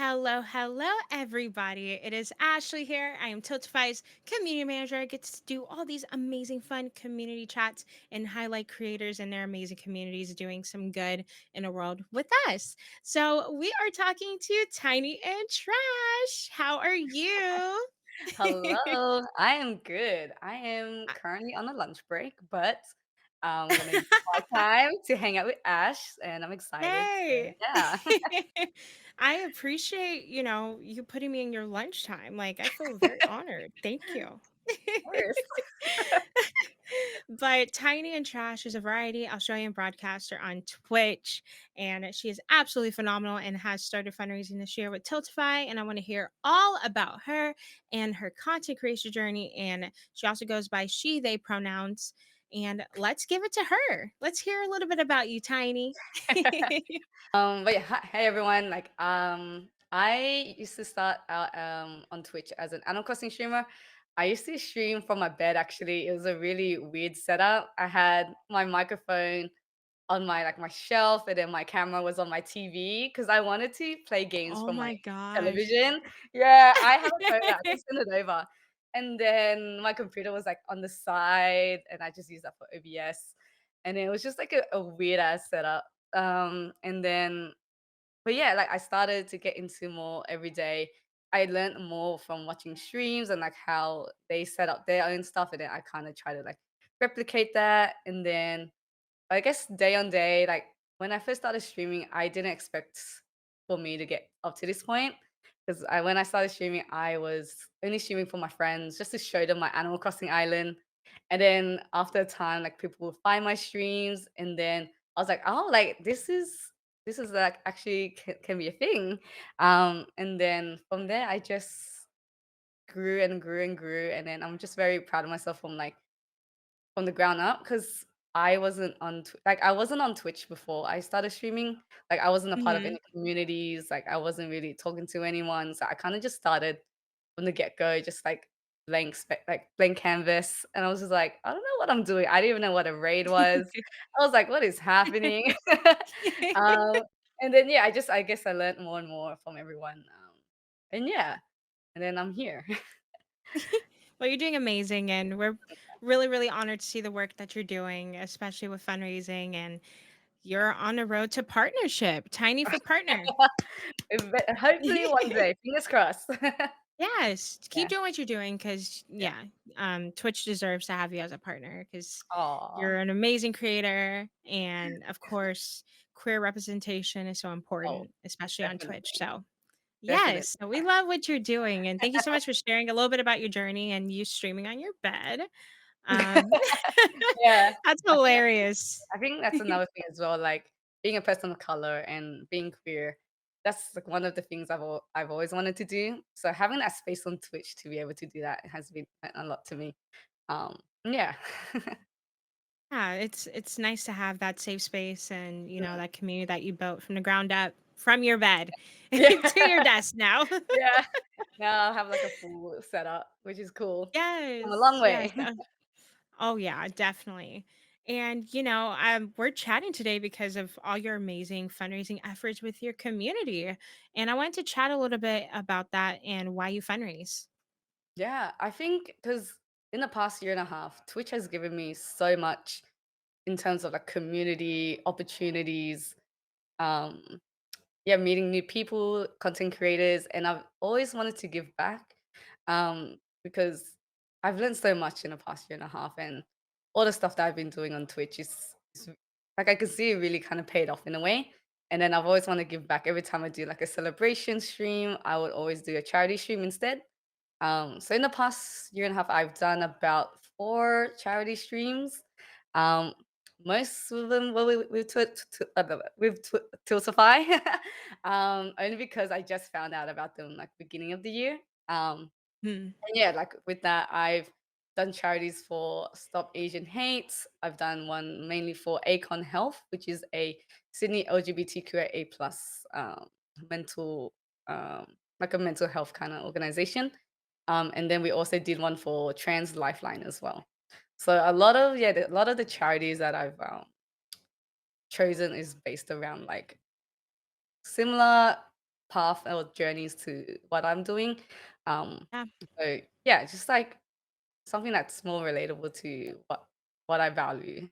Hello, hello, everybody. It is Ashley here. I am Tiltify's community manager. I get to do all these amazing, fun community chats and highlight creators and their amazing communities doing some good in the world with us. So, we are talking to Tiny and Trash. How are you? Hello, I am good. I am currently on a lunch break, but I'm gonna use my time to hang out with Ash, and I'm excited. So Hey. yeah, of I appreciate, you putting me in your lunchtime. Like, I feel very honored. Thank you. course. But Tiny and Trash is a variety Australian broadcaster on Twitch, and she is absolutely phenomenal and has started fundraising this year with Tiltify. And I want to hear all about her and her content creation journey. And she also goes by she, they pronouns. And let's give it to her. Let's hear a little bit about you, Tiny. But yeah, hey everyone. I used to start out on Twitch as an Animal Crossing streamer. I used to stream from my bed. Actually, it was a really weird setup. I had my microphone on my shelf, and then my camera was on my TV because I wanted to play games Oh from my my gosh. television. Yeah, I have a photo, I can send it over. And then my computer was, like, on the side, and I just used that for OBS, and it was just, like, a weird ass setup. And then but yeah, like, I started to get into more every day. I learned more from watching streams and, like, how they set up their own stuff, and then I kinda try to, like, replicate that, and then I guess day on day, like when I first started streaming, I didn't expect for me to get up to this point because when I started streaming, I was only streaming for my friends just to show them my Animal Crossing island. And then after a time, like people would find my streams, and then I was like, oh, like this is like actually can be a thing. And then from there, I just grew and grew and grew, and then I'm just very proud of myself from the ground up because I wasn't on Twitch before I started streaming. Like, I wasn't a part of Mhm. any communities, like, I wasn't really talking to anyone, so I kinda just started from the get-go, just, like, blank canvas, and I was just like, "I don't know what I'm doing." I didn't even know what a raid was. I was like, "What is happening?" Um, and then, yeah, I guess I learned more and more from everyone, and yeah, and then I'm here. Well, you're doing amazing, and we're really, really honored to see the work that you're doing, especially with fundraising. And you're on the road to partnership. Tiny for partner. Hopefully one day, fingers crossed. Yes, keep Yeah. doing what you're doing because, Yeah. yeah, Twitch deserves to have you as a partner because Aw. you're an amazing creator. And of course, queer representation is so Oh, important, especially on Twitch. definitely, So, definitely. yes, so we love what you're doing. And thank you so much for sharing a little bit about your journey and you streaming on your bed. Um, Yeah, that's I think hilarious. I think that's another thing as well, like, being a person of color and being queer, that's, like, one of the things I've always wanted to do, so having that space on Twitch to be able to do that has been meant a lot to me. Yeah. Yeah, it's nice to have that safe space and, Mm, that community that you built from the ground up, from your bed yeah, to your desk now. yeah. Now I have, like, a full setup, which is cool. Come a long Yes, yes. way. Oh, yeah, definitely. And, we're chatting today because of all your amazing fundraising efforts with your community. And I wanted to chat a little bit about that and why you fundraise. Yeah, I think because in the past year and a half, Twitch has given me so much in terms of like community opportunities, um, yeah, meeting new people, content creators, and I've always wanted to give back because I've learned so much in the past year and a half, and all the stuff that I've been doing on Twitch is like I can see it really kind of paid off in a way. And then I've always want to give back every time I do like a celebration stream. I would always do a charity stream instead. So in the past year and a half, I've done about 4 charity streams. Um, most of them were with Tiltify, only because I just found out about them like beginning of the year. Hmm. And yeah, like with that, I've done charities for Stop Asian Hate. I've done one mainly for Acon Health, which is a Sydney LGBTQIA plus mental like a mental health kind of organization. And then we also did one for Trans Lifeline as well. So a lot of the charities that I've chosen is based around like similar path or journeys to what I'm doing. Um, Yeah, so yeah, just like something that's more relatable to what I value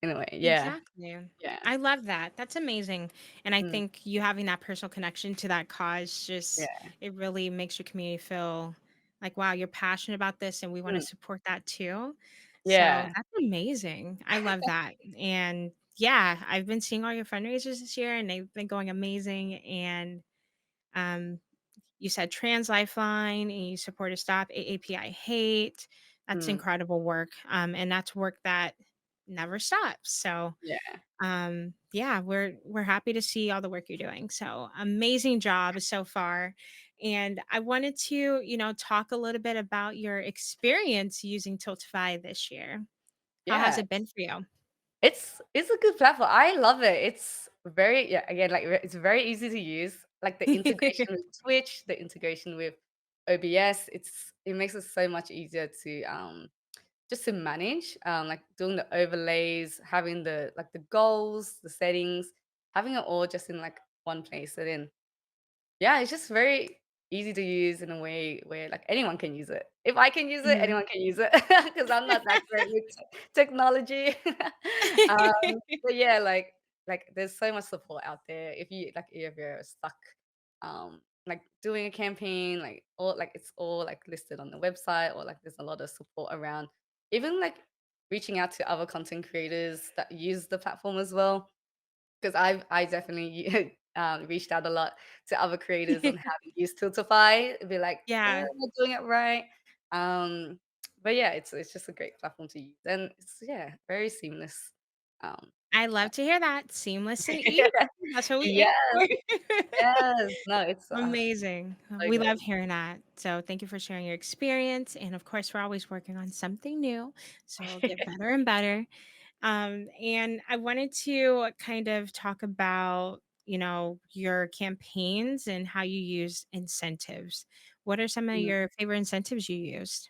in a way. Yeah, exactly. yeah, I love that. That's amazing. And I mm, think you having that personal connection to that cause just yeah, it really makes your community feel like, wow, you're passionate about this and we want to mm, support that too. So yeah, that's amazing. I love that. And yeah, I've been seeing all your fundraisers this year and they've been going amazing. And um you said Trans Lifeline and you supported Stop AAPI Hate. That's mm, incredible work. And that's work that never stops. So yeah, yeah, we're happy to see all the work you're doing. So amazing job so far. And I wanted to, talk a little bit about your experience using Tiltify this year. How has yeah. it been for you? It's a good platform. I love it. It's very yeah, again, like, it's very easy to use. Like, the integration with Twitch, the integration with OBS, it makes it so much easier to, just to manage, like, doing the overlays, having the goals, the settings, having it all just in, like, one place, and then yeah, it's just very easy to use in a way where, like, anyone can use it. If I can use it, Mhm. anyone can use it because 'cause I'm not that great with technology. Um, but yeah, like, there's so much support out there. If you're stuck, like, doing a campaign, it's all, like, listed on the website, or, like, there's a lot of support around. Even, like, reaching out to other content creators that use the platform as well. 'Cause I definitely, reached out a lot to other creators on how to use Tiltify, be like, Yeah, am I doing it right?" Um, but yeah, it's just a great platform to use, and it's yeah, very seamless. Um, I love to hear that. Seamless and easy. That's what we aim Yes, for. yes. No, it's, Amazing. so We love good. hearing that. So thank you for sharing your experience. And of course, we're always working on something new. So it'll get better and better. And I wanted to kind of talk about, your campaigns and how you use incentives. What are some of Mm. your favorite incentives you used?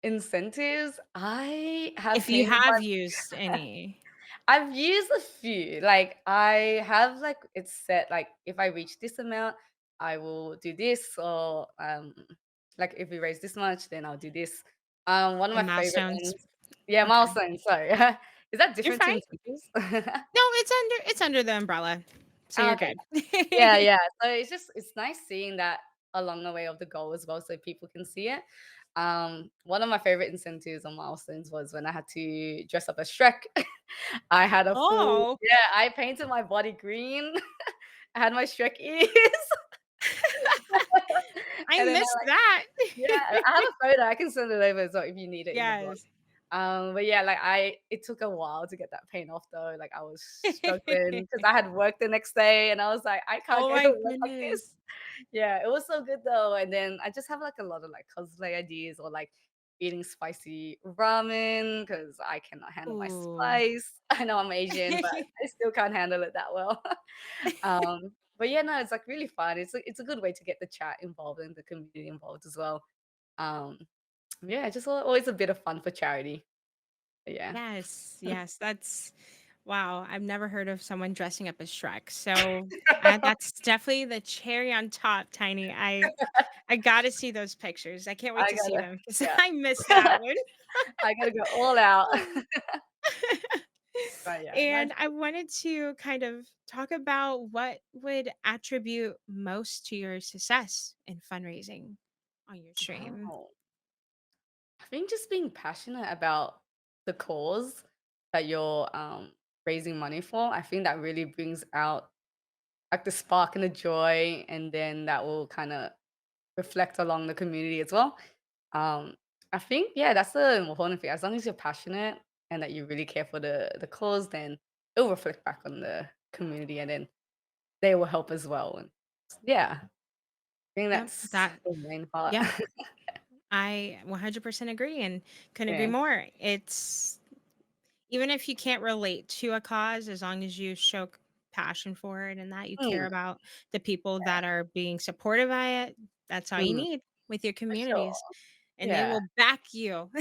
Incentives, I have If you painted have my used any. I've used a few. Like, I have, like, it's set, like, if I reach this amount, I will do this, or, like, if we raise this much, then I'll do this. One of The my favorite milestones. ones, yeah, Okay. milestones, sorry. Is that You're different to fine. incentives? No, it's under the umbrella. So Oh, you're okay. good. Yeah, yeah. So it's nice seeing that along the way of the goal as well, so people can see it. One of my favorite incentives or milestones was when I had to dress up as Shrek. I had a full Oh, yeah, I painted my body green. I had my Shrek ears, I and then missed that. yeah, I have a photo, I can send it over as well if you need it in the book. Yes. But yeah, like, it took a while to get that paint off though, like, I was struggling because I had work the next day, and I was like, "I can't Oh go to my work like this." goodness. Yeah, it was so good though, and then I just have, like, a lot of, like, cosplay ideas, or, like, eating spicy ramen because I cannot handle my Ooh. spice. I know I'm Asian, but I still can't handle it that well. But yeah, no, it's, like, really fun. It's a good way to get the chat involved and the community involved as well. Um, yeah, just always a bit of fun for charity. But yeah. Yes, yes, that's wow, I've never heard of someone dressing up as Shrek. So, that's definitely the cherry on top, Tiny. I gotta see those pictures. I can't wait I to see gotta them because yeah. I missed that one. I gotta go all out. Oh. But yeah, And I wanted to kind of talk about what would attribute most to your success in fundraising on your stream. wow. I think just being passionate about the cause that you're, raising money for, I think that really brings out, like, the spark and the joy, and then that will kinda reflect along the community as well. Um, I think, yeah, that's the important thing. As long as you're passionate and that you really care for the cause, then it'll reflect back on the community, and then they will help as well, and yeah, I think Yep, that's that the main part. yeah, I 100% agree and couldn't agree Yeah. more. It's even if you can't relate to a cause, as long as you show passion for it and that you care Mm, about the people that are being supported by it, that's all you mm, need with your for sure. communities. And they Yeah. will back you.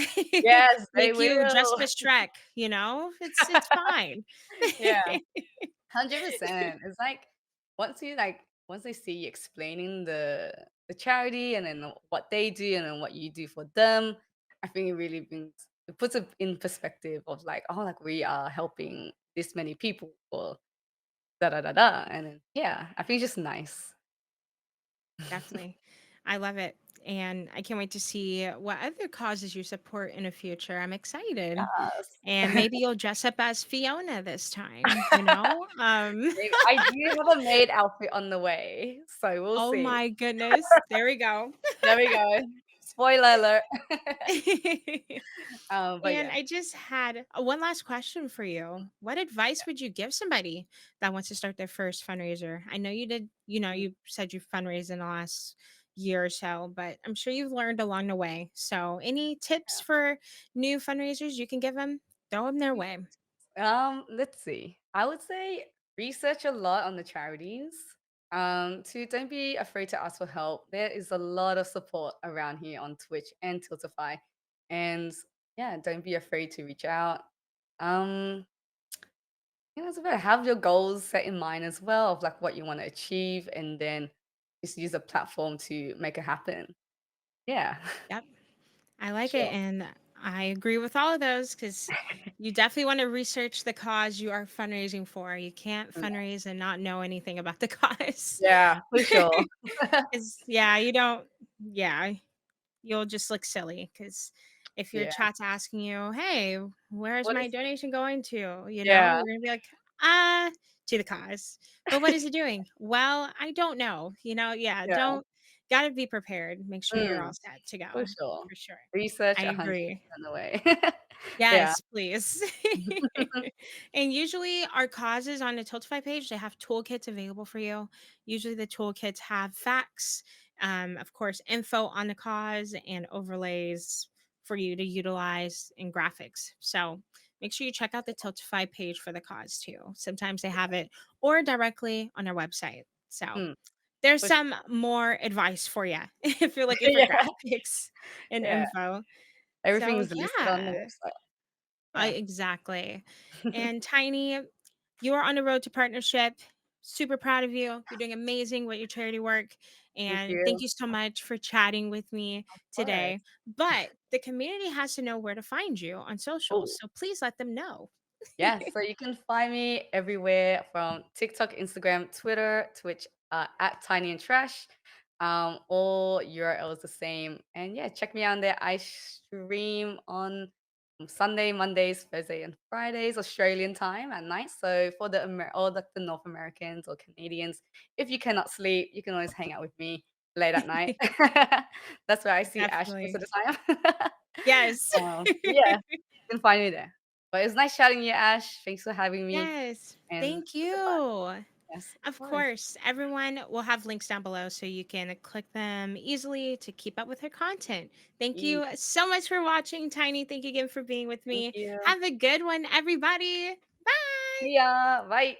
Yes, they Make you dress will. up as Shrek, you know? It's fine. Yeah, 100%. It's like, once you, like, once they see you explaining the charity and then what they do and then what you do for them, I think it puts it in perspective of like, oh, like we are helping this many people for da da da da, and then yeah, I think it's just nice. Definitely. I love it. And I can't wait to see what other causes you support in the future. I'm excited. And Yes. maybe you'll dress up as Fiona this time, you know? Maybe I do have a maid outfit on the way, so we'll Oh see. my goodness. There we go. There we go. Spoiler alert. But And yeah. I just had one last question for you. What advice would you give somebody that wants to start their first fundraiser? I know you did, Mm, you said you fundraised in the last year or so, but I'm sure you've learned along the way. So, any tips for new fundraisers you can give them? Throw them their way. let's see. I would say research a lot on the charities. To don't be afraid to ask for help. There is a lot of support around here on Twitch and Tiltify, and yeah, don't be afraid to reach out. Um, it's about have your goals set in mind as well of like what you want to achieve, and then just use a platform to make it happen. Yeah, Yep. I like it. sure. And I agree with all of those because you definitely want to research the cause you are fundraising for. You can't Mm, fundraise and not know anything about the cause. yeah, for sure. Because, yeah, you don't, yeah, you'll just look silly. Because if your Yeah. chat's asking you, hey, where's What my is donation going to? Yeah. You're going to be like, ah, to the cause. But what is it doing? Well, I don't know. Yeah, Yeah. got to be prepared. Make sure you're all Mm, set to for go sure. for sure. Research I agree. 100% the way. Yeah. Yes, please. And usually our causes on the Tiltify page, they have toolkits available for you. Usually the toolkits have facts, of course, info on the cause and overlays for you to utilize in graphics. So make sure you check out the Tiltify page for the cause too. Sometimes they have it or directly on their website. So Mm, there's for sure. some more advice for you if you're looking for Yeah, graphics and yeah. info. Everything So is listed on the yeah. website. I Yeah. exactly. And Tiny, you are on the road to partnership. Super proud of you. You're doing amazing with your charity work. Thank And thank you. you so much for chatting with me Of today. course. But the community has to know where to find you on socials. Oh. So please let them know. Yes, so you can find me everywhere from TikTok, Instagram, Twitter, Twitch, at TinyandTrash. All URLs the same. And yeah, check me out there. I stream on Sunday, Mondays, Thursday, and Fridays, Australian time at night. So for all the North Americans or Canadians, if you cannot sleep, you can always hang out with me late at night. That's where I see Ash most Definitely. of the time. Yes. Yeah, you can find me there. But it's nice chatting you, Ash. Thanks for having me, Yes. and Thank it's been fun. you. Yes, of Of course. course, everyone will have links down below so you can click them easily to keep up with her content. Thank Yeah, you so much for watching, Tiny. Thank you again for being with thank me. you. Have a good one, everybody. Bye. See ya. Bye.